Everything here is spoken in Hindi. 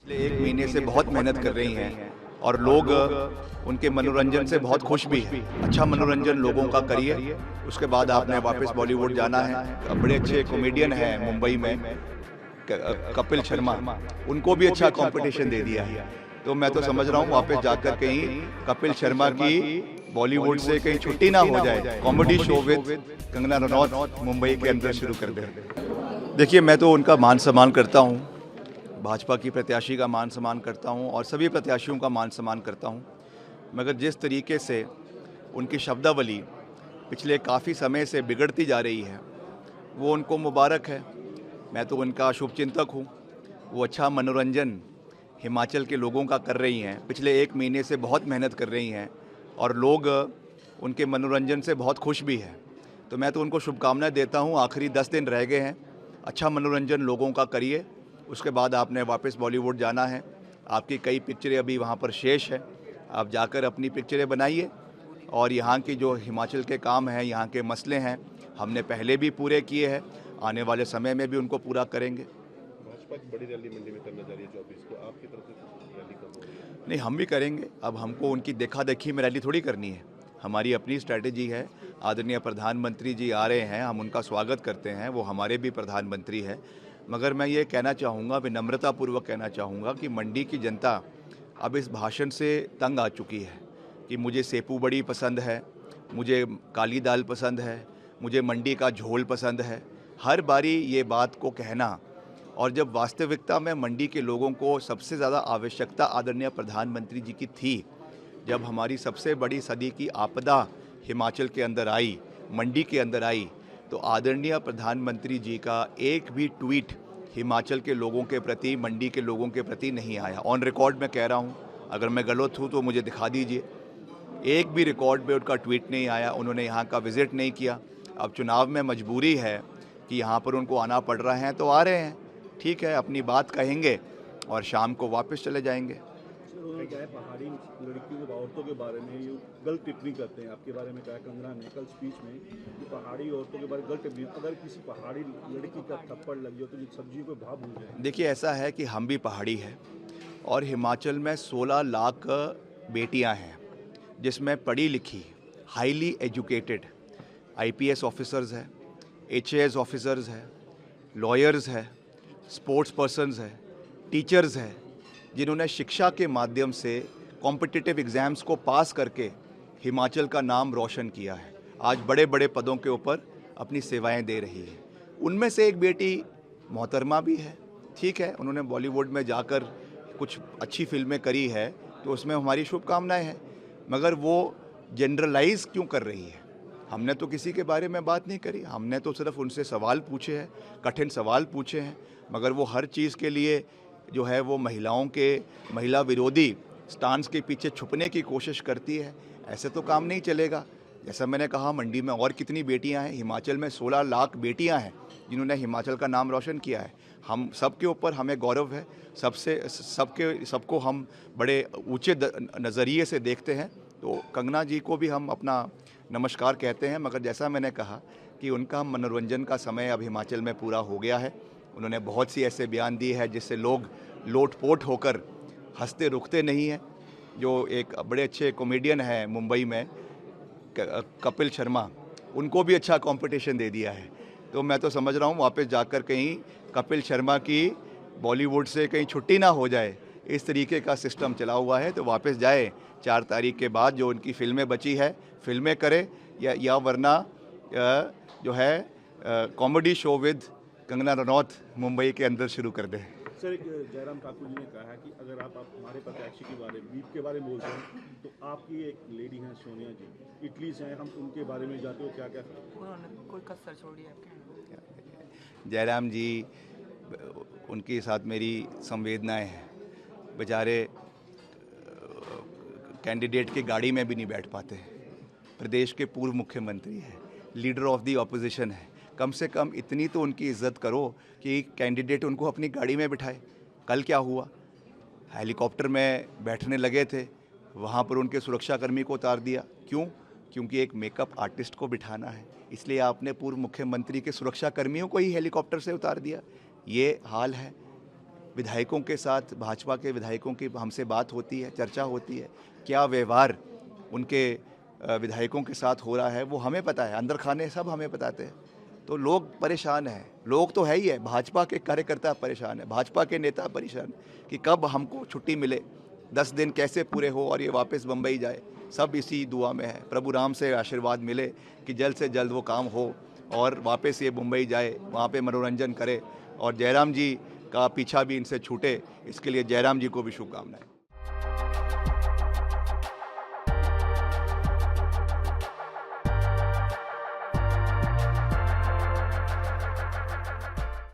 पिछले एक महीने से बहुत मेहनत कर रही हैं और लोग उनके मनोरंजन से बहुत खुश भी हैं। अच्छा मनोरंजन लोगों का करिए, उसके बाद आपने वापस बॉलीवुड जाना है। बड़े अच्छे कॉमेडियन हैं मुंबई में, कपिल शर्मा, उनको भी अच्छा कंपटीशन दे दिया है। तो मैं तो समझ रहा हूँ वापस जाकर कहीं कपिल शर्मा की बॉलीवुड से कहीं छुट्टी ना हो जाए, comedy show with Kangana Ranaut Mumbai के अंदर शुरू कर दे। देखिए, मैं तो उनका मान सम्मान करता हूँ, भाजपा की प्रत्याशी का मान सम्मान करता हूँ और सभी प्रत्याशियों का मान सम्मान करता हूँ, मगर जिस तरीके से उनकी शब्दावली पिछले काफ़ी समय से बिगड़ती जा रही है, वो उनको मुबारक है। मैं तो उनका शुभचिंतक हूँ। वो अच्छा मनोरंजन हिमाचल के लोगों का कर रही हैं, पिछले एक महीने से बहुत मेहनत कर रही हैं और लोग उनके मनोरंजन से बहुत खुश भी हैं। तो मैं तो उनको शुभकामनाएं देता हूँ। आखिरी 10 दिन रह गए हैं, अच्छा मनोरंजन लोगों का करिए, उसके बाद आपने वापस बॉलीवुड जाना है। आपकी कई पिक्चरें अभी वहाँ पर शेष है, आप जाकर अपनी पिक्चरें बनाइए और यहाँ की जो हिमाचल के काम हैं, यहाँ के मसले हैं, हमने पहले भी पूरे किए हैं, आने वाले समय में भी उनको पूरा करेंगे। भाजपा की बड़ी रैली मंडी में करने जा रही है 24 को, आपकी तरफ से रैली कब हो रही है? नहीं, हम भी करेंगे। अब हमको उनकी देखा देखी में रैली थोड़ी करनी है, हमारी अपनी स्ट्रैटेजी है। आदरणीय प्रधानमंत्री जी आ रहे हैं, हम उनका स्वागत करते हैं, वो हमारे भी प्रधानमंत्री हैं। मगर मैं ये कहना चाहूँगा, विनम्रतापूर्वक कहना चाहूँगा कि मंडी की जनता अब इस भाषण से तंग आ चुकी है कि मुझे सेपू बड़ी पसंद है, मुझे काली दाल पसंद है, मुझे मंडी का झोल पसंद है। हर बारी ये बात को कहना, और जब वास्तविकता में मंडी के लोगों को सबसे ज़्यादा आवश्यकता आदरणीय प्रधानमंत्री जी की थी, जब हमारी सबसे बड़ी सदी की आपदा हिमाचल के अंदर आई, मंडी के अंदर आई, तो आदरणीय प्रधानमंत्री जी का एक भी ट्वीट हिमाचल के लोगों के प्रति, मंडी के लोगों के प्रति नहीं आया। ऑन रिकॉर्ड मैं कह रहा हूँ, अगर मैं गलत हूँ तो मुझे दिखा दीजिए। एक भी रिकॉर्ड पे उनका ट्वीट नहीं आया, उन्होंने यहाँ का विज़िट नहीं किया। अब चुनाव में मजबूरी है कि यहाँ पर उनको आना पड़ रहा है, तो आ रहे हैं, ठीक है, अपनी बात कहेंगे और शाम को वापस चले जाएंगे। उन्होंने क्या है, पहाड़ी लड़कियों औरतों के बारे में ये गलत टिप्पणी करते हैं। आपके बारे में कहा कंगना ने कल स्पीच में कि पहाड़ी औरतों के बारे में गलत टिप्पणी, अगर किसी पहाड़ी लड़की का थप्पड़ लग जाए तो ये सब्जियों को भाव भूल जाए। देखिए, ऐसा है कि हम भी पहाड़ी हैं और हिमाचल में 16 लाख बेटियां हैं, जिसमें पढ़ी लिखी, हाईली एजुकेटेड आईपीएस ऑफिसर्स हैं, एचएएस ऑफिसर्स हैं, लॉयर्स हैं, स्पोर्ट्स पर्सन्स हैं, टीचर्स हैं, जिन्होंने शिक्षा के माध्यम से कॉम्पिटिटिव एग्ज़ाम्स को पास करके हिमाचल का नाम रोशन किया है। आज बड़े बड़े पदों के ऊपर अपनी सेवाएं दे रही है। उनमें से एक बेटी मोहतरमा भी है, ठीक है, उन्होंने बॉलीवुड में जाकर कुछ अच्छी फिल्में करी है, तो उसमें हमारी शुभकामनाएं हैं। मगर वो जनरलाइज क्यों कर रही है? हमने तो किसी के बारे में बात नहीं करी, हमने तो सिर्फ उनसे सवाल पूछे हैं, कठिन सवाल पूछे हैं। मगर वो हर चीज़ के लिए जो है वो महिला विरोधी स्टांस के पीछे छुपने की कोशिश करती है। ऐसे तो काम नहीं चलेगा। जैसा मैंने कहा, मंडी में और कितनी बेटियां हैं, हिमाचल में 16 लाख बेटियां हैं जिन्होंने हिमाचल का नाम रोशन किया है। हम सबके ऊपर हमें गौरव है, सबको हम बड़े ऊंचे नज़रिए से देखते हैं। तो कंगना जी को भी हम अपना नमस्कार कहते हैं। मगर जैसा मैंने कहा कि उनका मनोरंजन का समय अब हिमाचल में पूरा हो गया है। उन्होंने बहुत सी ऐसे बयान दिए हैं जिससे लोग लोटपोट होकर हंसते रुकते नहीं हैं। जो एक बड़े अच्छे कॉमेडियन हैं मुंबई में, कपिल शर्मा, उनको भी अच्छा कंपटीशन दे दिया है। तो मैं तो समझ रहा हूँ वापस जाकर कहीं कपिल शर्मा की बॉलीवुड से कहीं छुट्टी ना हो जाए, इस तरीके का सिस्टम चला हुआ है। तो वापस जाए, 4 तारीख के बाद जो उनकी फिल्में बची है, फिल्में करे, या वरना जो है comedy show with Kangana Ranaut Mumbai के अंदर शुरू कर दें। सर, एक जयराम ठाकुर जी ने कहा है कि अगर आप हमारे प्रत्याशी के बारे में, बीफ के बारे में बोलते हैं, तो आपकी एक लेडी हैं सोनिया जी, इटली से हैं, हम उनके बारे में जाते हो क्या क्या उन्होंने कोई कसर छोड़ी है आपके? जयराम जी, उनके साथ मेरी संवेदनाएं हैं। बेचारे कैंडिडेट की गाड़ी में भी नहीं बैठ पाते। प्रदेश के पूर्व मुख्यमंत्री हैं, लीडर ऑफ द ऑपोजिशन है, कम से कम इतनी तो उनकी इज्जत करो कि कैंडिडेट उनको अपनी गाड़ी में बिठाए। कल क्या हुआ, हेलीकॉप्टर में बैठने लगे थे, वहाँ पर उनके सुरक्षाकर्मी को उतार दिया। क्यों? क्योंकि एक मेकअप आर्टिस्ट को बिठाना है, इसलिए आपने पूर्व मुख्यमंत्री के सुरक्षाकर्मियों को ही हेलीकॉप्टर से उतार दिया। ये हाल है। विधायकों के साथ, भाजपा के विधायकों की हमसे बात होती है, चर्चा होती है, क्या व्यवहार उनके विधायकों के साथ हो रहा है वो हमें पता है, अंदर खाने सब हमें बताते हैं। तो लोग परेशान हैं, लोग तो है ही है, भाजपा के कार्यकर्ता परेशान है, भाजपा के नेता परेशान कि कब हमको छुट्टी मिले, 10 दिन कैसे पूरे हो और ये वापस बम्बई जाए। सब इसी दुआ में है, प्रभु राम से आशीर्वाद मिले कि जल्द से जल्द वो काम हो और वापस ये मुंबई जाए, वहाँ पे मनोरंजन करे और जयराम जी का पीछा भी इनसे छूटे, इसके लिए जयराम जी को भी शुभकामनाएं।